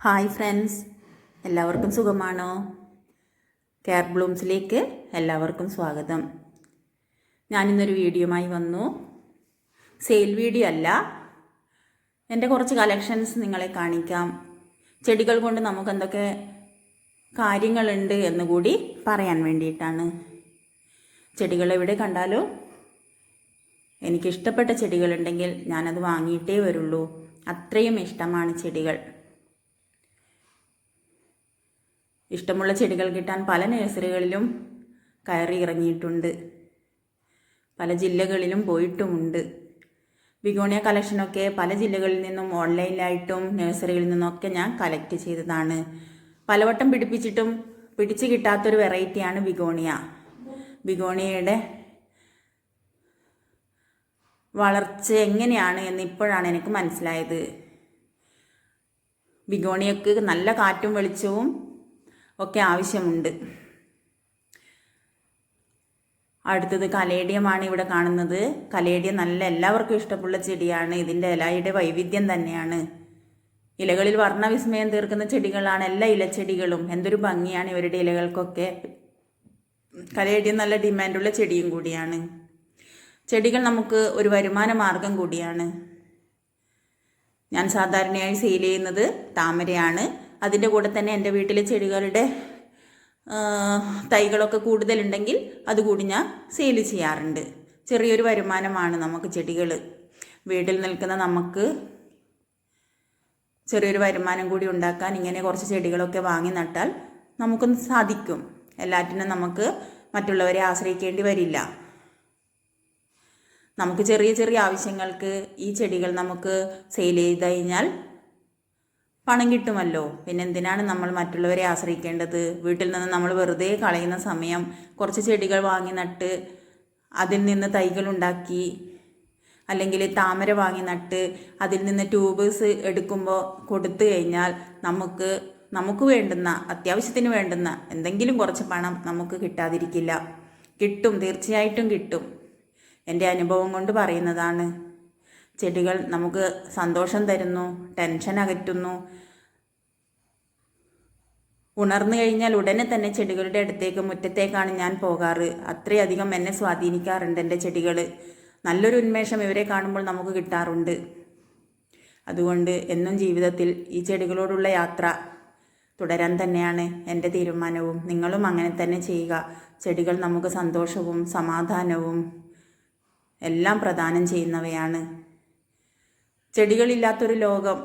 Hi friends, എല്ലാവർക്കും സുഖമാണോ? Care ബ്ലൂംസിലേക്ക് എല്ലാവർക്കും സ്വാഗതം. ഞാനിന്നൊരു വീഡിയോയുമായി വന്നു. സെയിൽ വീഡിയോ അല്ല, എൻ്റെ കുറച്ച് കളക്ഷൻസ് നിങ്ങളെ കാണിക്കാം. ചെടികൾ കൊണ്ട് നമുക്ക് എന്തൊക്കെ കാര്യങ്ങളുണ്ട് എന്നുകൂടി പറയാൻ വേണ്ടിയിട്ടാണ്. ചെടികൾ എവിടെ കണ്ടാലോ എനിക്കിഷ്ടപ്പെട്ട ചെടികളുണ്ടെങ്കിൽ ഞാനത് വാങ്ങിയിട്ടേ വരുള്ളൂ. അത്രയും ഇഷ്ടമാണ് ചെടികൾ. ഇഷ്ടമുള്ള ചെടികൾ കിട്ടാൻ പല നഴ്സറികളിലും കയറി ഇറങ്ങിയിട്ടുണ്ട്, പല ജില്ലകളിലും പോയിട്ടുമുണ്ട്. ബിഗോണിയ കളക്ഷനൊക്കെ പല ജില്ലകളിൽ നിന്നും ഓൺലൈനിലായിട്ടും നഴ്സറികളിൽ നിന്നൊക്കെ ഞാൻ കളക്ട് ചെയ്തതാണ്. പലവട്ടം പിടിപ്പിച്ചിട്ടും പിടിച്ചു കിട്ടാത്തൊരു വെറൈറ്റിയാണ് ബിഗോണിയ. ബിഗോണിയയുടെ വളർച്ച എങ്ങനെയാണ് എന്ന് ഇപ്പോഴാണ് എനിക്ക് മനസ്സിലായത്. ബിഗോണിയക്ക് നല്ല കാറ്റും വെളിച്ചവും ഒക്കെ ആവശ്യമുണ്ട്. അടുത്തത് കലേഡിയമാണ് ഇവിടെ കാണുന്നത്. കലേഡിയം നല്ല എല്ലാവർക്കും ഇഷ്ടമുള്ള ചെടിയാണ്. ഇതിൻ്റെ ഇലയുടെ വൈവിധ്യം തന്നെയാണ്. ഇലകളിൽ വർണ്ണവിസ്മയം തീർക്കുന്ന ചെടികളാണ് എല്ലാ ഇലച്ചെടികളും. എന്തൊരു ഭംഗിയാണ് ഇവരുടെ ഇലകൾക്കൊക്കെ. കലേഡിയം നല്ല ഡിമാൻഡുള്ള ചെടിയും കൂടിയാണ്. ചെടികൾ നമുക്ക് ഒരു വരുമാന മാർഗം കൂടിയാണ്. ഞാൻ സാധാരണയായി സെയിൽ ചെയ്യുന്നത് താമരയാണ്. അതിൻ്റെ കൂടെ തന്നെ എൻ്റെ വീട്ടിലെ ചെടികളുടെ തൈകളൊക്കെ കൂടുതലുണ്ടെങ്കിൽ അതുകൂടി ഞാൻ സെയിൽ ചെയ്യാറുണ്ട്. ചെറിയൊരു വരുമാനമാണ് നമുക്ക് ചെടികൾ. വീട്ടിൽ നിൽക്കുന്ന നമുക്ക് ചെറിയൊരു വരുമാനം കൂടി ഉണ്ടാക്കാൻ ഇങ്ങനെ കുറച്ച് ചെടികളൊക്കെ വാങ്ങി നട്ടാൽ നമുക്കൊന്ന് സാധിക്കും. എല്ലാറ്റിനും നമുക്ക് മറ്റുള്ളവരെ ആശ്രയിക്കേണ്ടി വരില്ല. നമുക്ക് ചെറിയ ചെറിയ ആവശ്യങ്ങൾക്ക് ഈ ചെടികൾ നമുക്ക് സെയിൽ ചെയ്ത് കഴിഞ്ഞാൽ പണം കിട്ടുമല്ലോ. പിന്നെ എന്തിനാണ് നമ്മൾ മറ്റുള്ളവരെ ആശ്രയിക്കേണ്ടത്? വീട്ടിൽ നിന്ന് നമ്മൾ വെറുതെ കളയുന്ന സമയം കുറച്ച് ചെടികൾ വാങ്ങി നട്ട് അതിൽ നിന്ന് തൈകൾ ഉണ്ടാക്കി, അല്ലെങ്കിൽ താമര വാങ്ങി നട്ട് അതിൽ നിന്ന് ട്യൂബേഴ്സ് എടുക്കുമ്പോൾ കൊടുത്തു കഴിഞ്ഞാൽ നമുക്ക് വേണ്ടുന്ന അത്യാവശ്യത്തിന് വേണ്ടുന്ന എന്തെങ്കിലും കുറച്ച് പണം നമുക്ക് കിട്ടാതിരിക്കില്ല. കിട്ടും, തീർച്ചയായിട്ടും കിട്ടും. എൻ്റെ അനുഭവം കൊണ്ട് പറയുന്നതാണ്. ചെടികൾ നമുക്ക് സന്തോഷം തരുന്നു, ടെൻഷൻ അകറ്റുന്നു. ഉണർന്നു കഴിഞ്ഞാൽ ഉടനെ തന്നെ ചെടികളുടെ അടുത്തേക്ക്, മുറ്റത്തേക്കാണ് ഞാൻ പോകാറ്. അത്രയധികം എന്നെ സ്വാധീനിക്കാറുണ്ട് എൻ്റെ ചെടികൾ. നല്ലൊരു ഉന്മേഷം ഇവരെ കാണുമ്പോൾ നമുക്ക് കിട്ടാറുണ്ട്. അതുകൊണ്ട് എന്നും ജീവിതത്തിൽ ഈ ചെടികളോടുള്ള യാത്ര തുടരാൻ തന്നെയാണ് എൻ്റെ തീരുമാനവും. നിങ്ങളും അങ്ങനെ തന്നെ ചെയ്യുക. ചെടികൾ നമുക്ക് സന്തോഷവും സമാധാനവും എല്ലാം പ്രദാനം ചെയ്യുന്നവയാണ്. ചെടികളില്ലാത്തൊരു ലോകം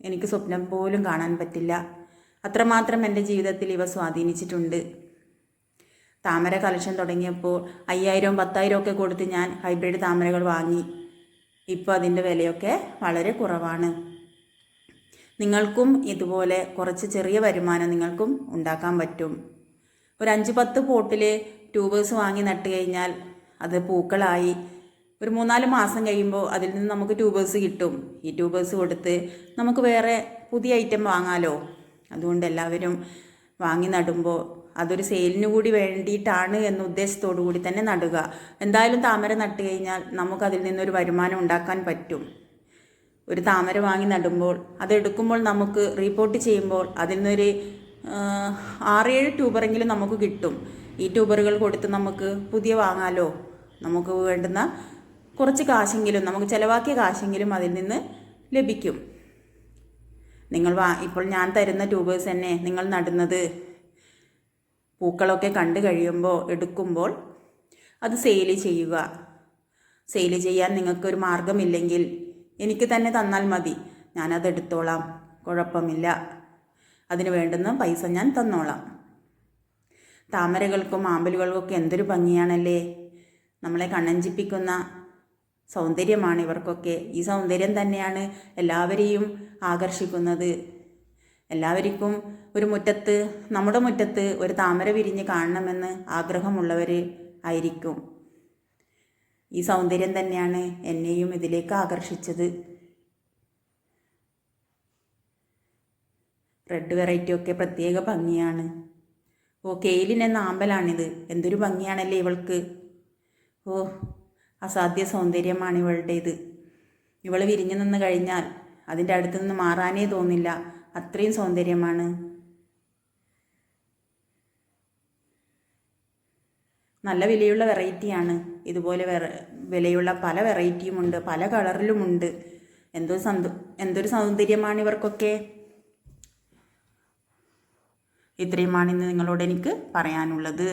എനിക്ക് സ്വപ്നം പോലും കാണാൻ പറ്റില്ല. അത്രമാത്രം എൻ്റെ ജീവിതത്തിൽ ഇവ സ്വാധീനിച്ചിട്ടുണ്ട്. താമര കളക്ഷൻ തുടങ്ങിയപ്പോൾ 5000 10,000 ഒക്കെ കൊടുത്ത് ഞാൻ ഹൈബ്രിഡ് താമരകൾ വാങ്ങി. ഇപ്പോൾ അതിൻ്റെ വിലയൊക്കെ വളരെ കുറവാണ്. നിങ്ങൾക്കും ഇതുപോലെ കുറച്ച് ചെറിയ വരുമാനം നിങ്ങൾക്കും ഉണ്ടാക്കാൻ പറ്റും. ഒരു 5-10 പോട്ടിൽ ട്യൂബേഴ്സ് വാങ്ങി നട്ട് കഴിഞ്ഞാൽ അത് പൂക്കളായി ഒരു 3-4 മാസം കഴിയുമ്പോൾ അതിൽ നിന്ന് നമുക്ക് ട്യൂബേഴ്സ് കിട്ടും. ഈ ട്യൂബേഴ്സ് കൊടുത്ത് നമുക്ക് വേറെ പുതിയ ഐറ്റം വാങ്ങാമല്ലോ. അതുകൊണ്ട് എല്ലാവരും വാങ്ങി നടുമ്പോൾ അതൊരു സെയിലിന് കൂടി വേണ്ടിയിട്ടാണ് എന്ന ഉദ്ദേശത്തോടു കൂടി തന്നെ നടുക. എന്തായാലും താമര നട്ട് കഴിഞ്ഞാൽ നമുക്കതിൽ നിന്നൊരു വരുമാനം ഉണ്ടാക്കാൻ പറ്റും. ഒരു താമര വാങ്ങി നടുമ്പോൾ അതെടുക്കുമ്പോൾ നമുക്ക് റീപോർട്ട് ചെയ്യുമ്പോൾ അതിൽ നിന്നൊരു 6-7 ട്യൂബറെങ്കിലും നമുക്ക് കിട്ടും. ഈ ട്യൂബറുകൾ കൊടുത്ത് നമുക്ക് പുതിയ വാങ്ങാമല്ലോ. നമുക്ക് വേണ്ടുന്ന കുറച്ച് കാശെങ്കിലും, നമുക്ക് ചിലവാക്കിയ കാശെങ്കിലും അതിൽ നിന്ന് ലഭിക്കും. ഇപ്പോൾ ഞാൻ തരുന്ന ട്യൂബേഴ്സ് തന്നെ നിങ്ങൾ നടുന്നത് പൂക്കളൊക്കെ കണ്ടു കഴിയുമ്പോൾ എടുക്കുമ്പോൾ അത് സെയിൽ ചെയ്യുക. സെയിൽ ചെയ്യാൻ നിങ്ങൾക്കൊരു മാർഗമില്ലെങ്കിൽ എനിക്ക് തന്നെ തന്നാൽ മതി, ഞാനത് എടുത്തോളാം, കുഴപ്പമില്ല. അതിന് വേണ്ടുന്ന പൈസ ഞാൻ തന്നോളാം. താമരകൾക്കും ആമ്പലുകൾക്കൊക്കെ എന്തൊരു ഭംഗിയാണല്ലേ. നമ്മളെ കണ്ണഞ്ചിപ്പിക്കുന്ന സൗന്ദര്യമാണ് ഇവർക്കൊക്കെ. ഈ സൗന്ദര്യം തന്നെയാണ് എല്ലാവരെയും ആകർഷിക്കുന്നത്. എല്ലാവർക്കും ഒരു മുറ്റത്ത്, നമ്മുടെ മുറ്റത്ത് ഒരു താമര വിരിഞ്ഞ് കാണണമെന്ന് ആഗ്രഹമുള്ളവർ ആയിരിക്കും. ഈ സൗന്ദര്യം തന്നെയാണ് എന്നെയും ഇതിലേക്ക് ആകർഷിച്ചത്. റെഡ് വെറൈറ്റി ഒക്കെ പ്രത്യേക ഭംഗിയാണ്. കെയിലിൻ എന്ന ആമ്പലാണിത്. എന്തൊരു ഭംഗിയാണല്ലേ ഇവൾക്ക്. അസാധ്യ സൗന്ദര്യമാണ് ഇവളുടേത്. ഇവൾ വിരിഞ്ഞു നിന്ന് കഴിഞ്ഞാൽ അതിൻ്റെ അടുത്ത് നിന്ന് മാറാനേ തോന്നില്ല. അത്രയും സൗന്ദര്യമാണ്. നല്ല വിലയുള്ള വെറൈറ്റിയാണ്. ഇതുപോലെ വിലയുള്ള പല വെറൈറ്റിയുമുണ്ട്, പല കളറിലുമുണ്ട്. എന്തൊരു സൗന്ദര്യമാണ് ഇവർക്കൊക്കെ. ഇത്രയുമാണ് ഇന്ന് നിങ്ങളോട് എനിക്ക് പറയാനുള്ളത്.